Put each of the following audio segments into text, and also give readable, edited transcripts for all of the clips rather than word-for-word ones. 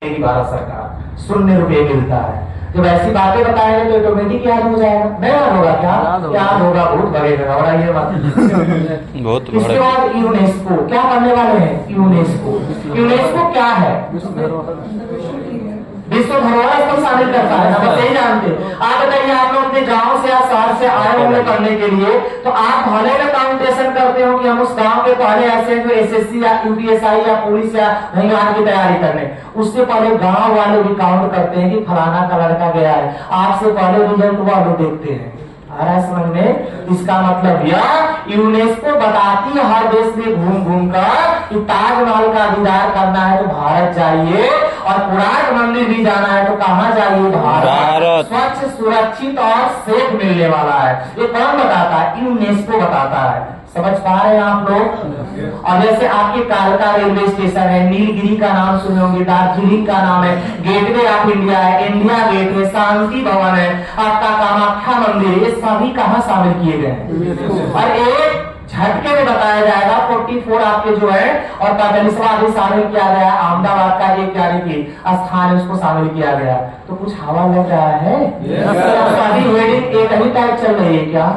भारत सरकार 0 रुपये मिलता है। जब ऐसी बातें बताएंगे तो ऑटोमेटिक याद हो जाएगा। नहीं याद होगा क्या? याद होगा, बहुत बढ़ेगा। और ये बात बहुत। इसके बाद यूनेस्को क्या करने वाले हैं? यूनेस्को क्या है? विश्व धरोहर को शामिल करता है ना, बस यही जानते। आप बताइए, आप लोग अपने गांव से या शहर से आए होंगे करने के लिए, तो आप भले में काउंटेशन करते हो कि हम उस गांव के पहले ऐसे जो एसएससी या यूपीएसआई या पुलिस या होमगार्ड की तैयारी करने, उससे पहले गांव वाले भी काउंट करते हैं कि फलाना का लड़का गया है। आपसे पहले रिजल्ट वाले देखते हैं। आ रहा है समझ में? इसका मतलब यह यूनेस्को बताती है हर देश में घूम घूम कर कि ताजमहल का दीदार करना है तो भारत जाइए, और पुराण मंदिर भी जाना है तो कहाँ जाइए? भारत। स्वच्छ, सुरक्षित और सेफ मिलने वाला है। ये कौन बताता है? यूनेस्को बताता है। समझ पा रहे हैं आप लोग? और जैसे आपके कालका रेलवे स्टेशन है, नीलगिरी का नाम सुने होंगे, दार्जिलिंग का नाम है, गेटवे ऑफ इंडिया है, इंडिया गेट है, शांति भवन है, आपका कामाख्या मंदिर, ये सभी कहाँ शामिल किए गए हैं? और एक झटके में बताया जाएगा 44 आपके जो है, और 45वां भी शामिल किया गया। अहमदाबाद का एक यानी कि स्थान है, उसको शामिल किया गया। तो कुछ हवा लग रहा है? सभी हेडिंग एक ही टाइप चल रही है क्या?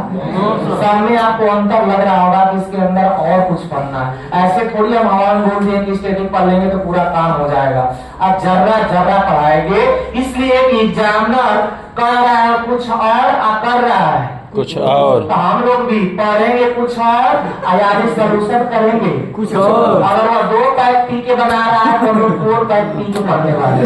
सामने आपको अंतर लग रहा होगा कि इसके अंदर और कुछ पढ़ना है। ऐसे थोड़ी हम हवा में बोल देंगे, स्टेटिक पढ़ लेंगे तो पूरा काम हो जाएगा। अब जर्रा जर्रा पढ़ाएंगे, इसलिए एग्जामिनर कर रहा है कुछ और कर रहा है कुछ और, तो हम लोग भी पढ़ेंगे कुछ और, यानी सोल्यूशन करेंगे कुछ और। अगर वो 2 टाइप पी के बना रहा है तो हम लोग 4 टाइप पी के पढ़ने वाले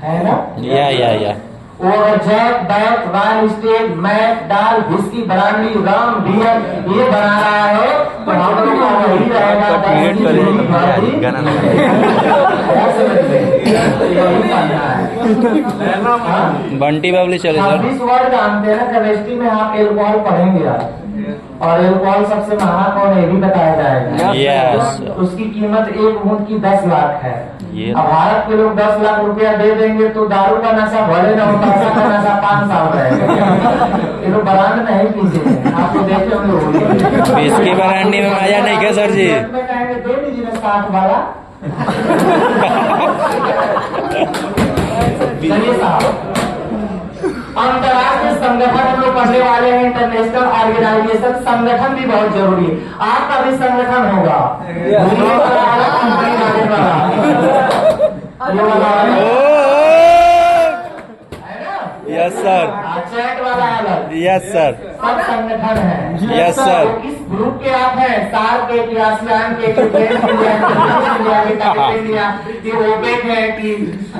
है ना? या ओवरजैक, बैक, वाइन, स्टेज, मैक, दाल, विस्की, ब्रांडी, रम, बियर, ये बना रहा है तो हम लोग का वही रहेगा। बंटी बाबली चले सर। 26 वर्ड जानते हैं। केमिस्ट्री में आप एल्कोहल पढ़ेंगे यार, और एल्कोहल सबसे महंगा कौन है ये भी बताया जाएगा। यस। उसकी कीमत 1 बूंद की 10 लाख है। ये अब भारत के लोग 10 लाख रुपया दे देंगे तो दारू का नशा भले ना हो, पैसा का नशा 5 साल रहेगा। ये लोग ब्रांड नहीं पीते, आपको देखे होंगे। इसकी ब्रांडी में मजा नहीं क्या सर जी? दे दीजिए ना 60 वाला। चलिए साहब, अंतर्राष्ट्रीय संगठन हम लोग पढ़ने वाले हैं। इंटरनेशनल ऑर्गेनाइजेशन, संगठन भी बहुत जरूरी है। आपका भी संगठन होगा। Yes sir. चैट वाला अलग। Yes sir. सब संगठन है। Yes sir. इस ग्रुप के आप हैं, सार्क के, कि आसियान के, कि इंडिया कि ओपेक है, कि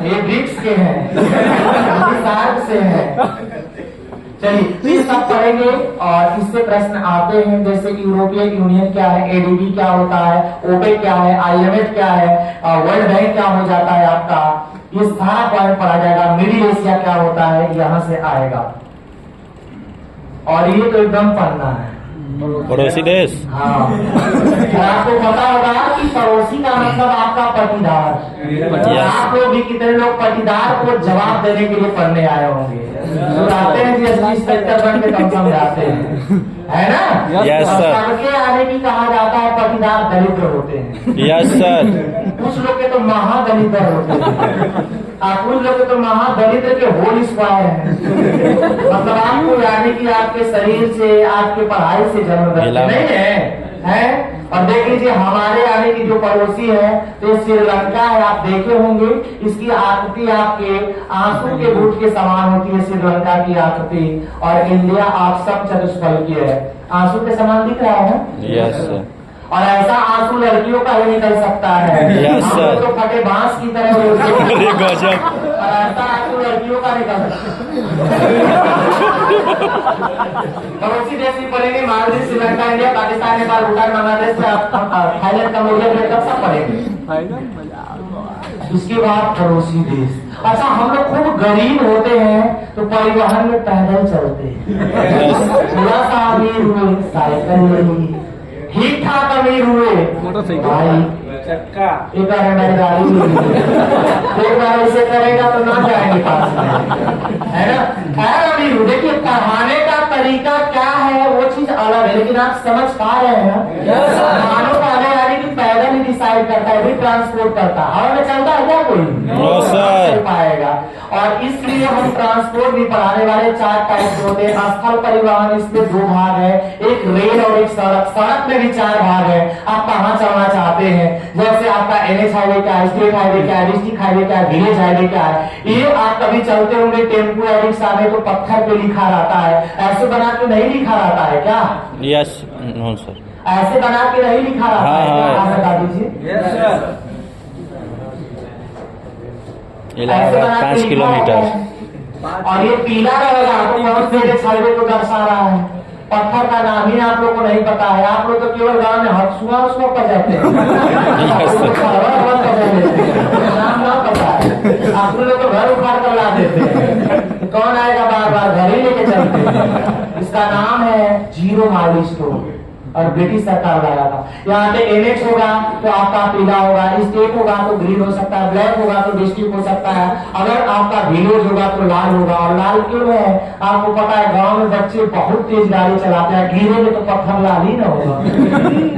ये ब्रिक्स के हैं, सार्क से हैं। चलिए ये सब पढ़ेंगे और इससे प्रश्न आते हैं, जैसे कि यूरोपियन यूनियन क्या है, एडीबी क्या होता है, ओपेक क्या है, आईएमएफ क्या है, वर्ल्ड बैंक क्या हो जाता है आपका, ये सारा पॉइंट पढ़ा जाएगा। मिडिल एशिया क्या होता है, यहाँ से आएगा। और ये तो एकदम पढ़ना है, पड़ोसी देश। हाँ। आपको पता होगा कि पड़ोसी का मतलब आपका पटीदार। आप लोग भी कितने लोग पटीदार को जवाब देने के लिए पढ़ने आए होंगे, आते हैं जी इंस्पेक्टर बन के, कम समझाते हैं, है ना? Yes sir. सबके आने की कहा जाता है पटीदार दरिद्र होते हैं। Yes sir. कुछ लोग के तो महादरिद्र होते हैं, कुछ लोग के तो महादरिद्र के होल स्क्वायर है। मतलब आपको यानी कि आपके शरीर से, आपके पढ़ाई से जन्म नहीं है। और देख लीजिए हमारे आने की जो पड़ोसी है तो ये श्रीलंका है। आप देखे होंगे इसकी आकृति आपके आंसू के बूट के समान होती है, श्रीलंका की आकृति। और इंडिया आप सब चतुष्फल की है, आंसू के समान दिख रहा है। Yes sir. और ऐसा आंसू लड़कियों का ही निकल सकता है। Yes sir. तो फटे बांस की तरह गजब। और ऐसा आंसू लड़कियों का निकल सकता है। पड़ोसी देश भी पढ़ेंगे, Maldives, Sri Lanka, India, Pakistan, Nepal, Bhutan, Bangladesh, Thailand, Cambodia, Vietnam सब पढ़ेंगे। उसके बाद पड़ोसी देश। अच्छा, हम लोग खूब गरीब होते हैं तो परिवहन में पैदल चलते हैं। थोड़ा सा अमीर हुए साइकिल, ठीक ठाक अमीर हुए भाई चक्का, एक गाड़ी एक बार ऐसे करेगा तो ना जाएंगे पास में, है ना? खैर अमीर हुए। देखिए पढ़ाने का तरीका क्या है वो चीज अलग है, लेकिन आप समझ पा रहे हैं ना? मानो पहले यानी कि पैदल ही डिसाइड प्रोवाइड करता है, भी ट्रांसपोर्ट करता है। हवा में चलता है क्या कोई? No, sir। चल पाएगा। और इसलिए हम ट्रांसपोर्ट भी पढ़ाने वाले 4 टाइप के होते हैं। स्थल परिवहन, इसमें 2 भाग है, एक रेल और एक सड़क। सड़क में भी 4 भाग है। आप कहाँ चलना चाहते हैं, जैसे आपका NH हाईवे क्या है, स्टेट हाईवे क्या है, डिस्ट्रिक्ट हाईवे क्या है, विलेज हाईवे क्या है। ये आप कभी चलते होंगे टेम्पो या रिक्शा में, तो पत्थर पे लिखा रहता है, ऐसे बना के नहीं लिखा रहता है क्या? Yes no sir. ऐसे बना के नहीं लिखा रहता है क्या? हाँ। आप बता दीजिए। इलाहाबाद 5 किलोमीटर। और ये पीला रहेगा तो बहुत से हाईवे को दर्शा रहा है। पत्थर का नाम ही आप लोग को नहीं पता है। आप लोग तो केवल गांव में हसुआ पर जाते हैं, नाम ना पता है। आप लोग तो घर उखाड़ कर ला देते हैं। कौन आएगा बार बार, घर ही लेके चलते हैं। इसका नाम है 0 माइलस्टोन और ब्रिटिश सरकार लाया था। यहाँ पे NH होगा तो आपका पीला होगा, स्टेट होगा तो ग्रीन हो सकता है, ब्लैक होगा तो डिस्ट्रिक्ट हो सकता है, अगर आपका विलेज होगा तो लाल होगा। और लाल क्यों है? आपको पता है गांव में बच्चे बहुत तेज गाड़ी चलाते हैं, गिरेंगे तो पत्थर लाल ही ना होगा,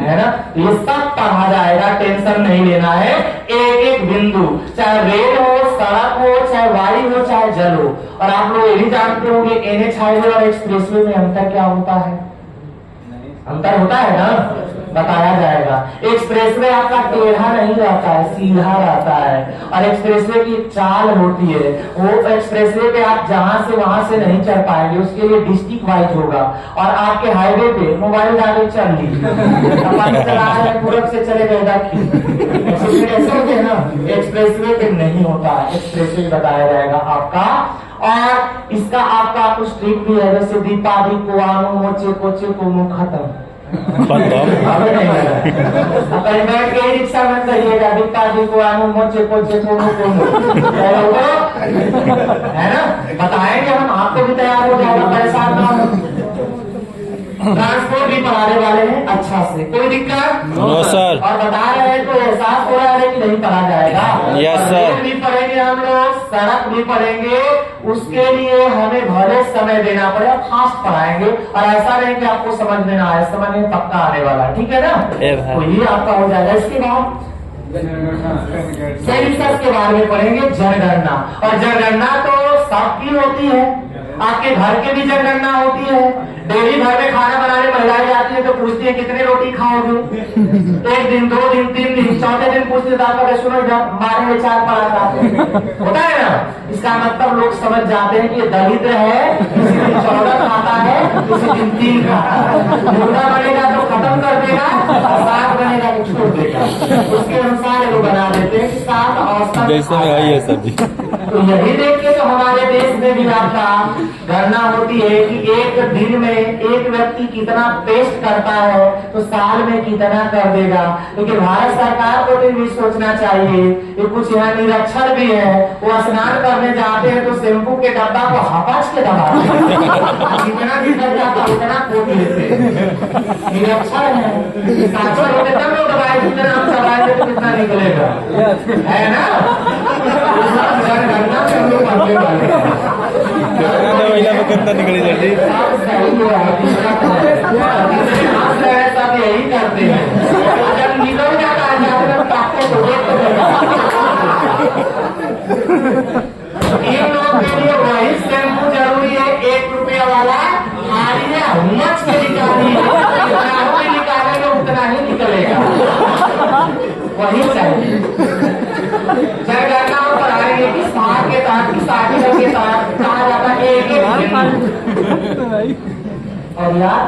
है ना? ये सब पढ़ा जाएगा, टेंशन नहीं लेना है। एक एक बिंदु, चाहे रेल हो, सड़क हो, चाहे वायु हो, चाहे जल हो। और आप लोग ये भी जानते होंगे NH हाईवे और एक्सप्रेसवे में अंतर क्या होता है? अंतर होता है ना, बताया जाएगा। एक्सप्रेसवे आपका टेढ़ा नहीं रहता है, सीधा रहता है। और एक्सप्रेसवे की एक चाल होती है, वो एक्सप्रेसवे पे आप जहां से वहां से नहीं चल पाएंगे, उसके लिए डिस्ट्रिक्ट वाइज होगा। और आपके हाईवे पे मोबाइल जाके चल ली, चला रहे पूरब से चले गए दक्षिण, ऐसे होते हैं ना। एक्सप्रेसवे पे नहीं होता है, एक्सप्रेसवे बताया जाएगा आपका। और इसका आपका कुछ ट्रिक भी है, जैसे दीपादी को आनो मोचे कोचे को मुंह खत्म। अबे नहीं लगा। अब कहीं बैठ के रिक्शा में कहिएगा दीपादी को आनो मोचे कोचे को मुंह, है ना? बताएंगे हम, आपको भी तैयार हो जाएगा, परेशान ना हो। ट्रांसपोर्ट भी पढ़ाने वाले हैं अच्छा से, कोई दिक्कत? No sir. और बता रहे हैं तो एहसास हो रहा है कि नहीं पढ़ा जाएगा? Yes sir. रेल भी पढ़ेंगे हम लोग, सड़क भी पढ़ेंगे। उसके लिए हमें भले समय देना पड़ेगा, फास्ट पढ़ाएंगे। और ऐसा नहीं कि आपको समझ में ना आए, समझ में पक्का आने वाला है, ठीक है ना? तो ये आपका हो जाएगा। इसके बाद सेंसस के बारे में पढ़ेंगे, जनगणना। और जनगणना तो सबकी होती है, आपके घर के भी जनगणना होती है। डेली घर में खाना बनाने महिलाएं जाती है तो पूछती है कितने रोटी खाओगे, 1 दिन 2 दिन 3 दिन, चौथे दिन पूछते सुनो मारे में 4 पराठा होता है ना। इसका मतलब लोग समझ जाते हैं कि ये दरिद्र है, किसी दिन 14 खाता है, किसी दिन 3 खाता है। मुर्गा बनेगा तो खत्म कर देगा, और 7 बनेगा तो छोड़ देगा। उसके अनुसार लोग बना देते हैं कि 7 औसत जैसे में आई है सर जी। तो यही देख के तो हमारे देश में भी आपका गणना होती है कि एक दिन में एक व्यक्ति कितना पेस्ट करता है तो साल में कितना कर देगा। लेकिन भारत सरकार को भी सोचना चाहिए। ये कुछ यहाँ निरक्षर भी है, वो स्नान करने जाते हैं तो शैम्पू के डब्बा को हपाच के दबाते हैं, जितना निकल जाता उतना कोट लेते। निरक्षर है, साक्षर होते तब लोग दबाए, जितना हम दबाएंगे तो कितना निकलेगा, है ना? महिला में कितना निकली जल्दी। सब यही करते हैं, जब निकल जाता है इन लोगों के लिए वही शैम्पू जरूरी है, 1 रुपया वाला मच के निकालिए, निकालेगा उतना ही निकलेगा, वही चाहिए। जनगणना पर आएंगे कि साठ के तहत कहा जाता है एक और यार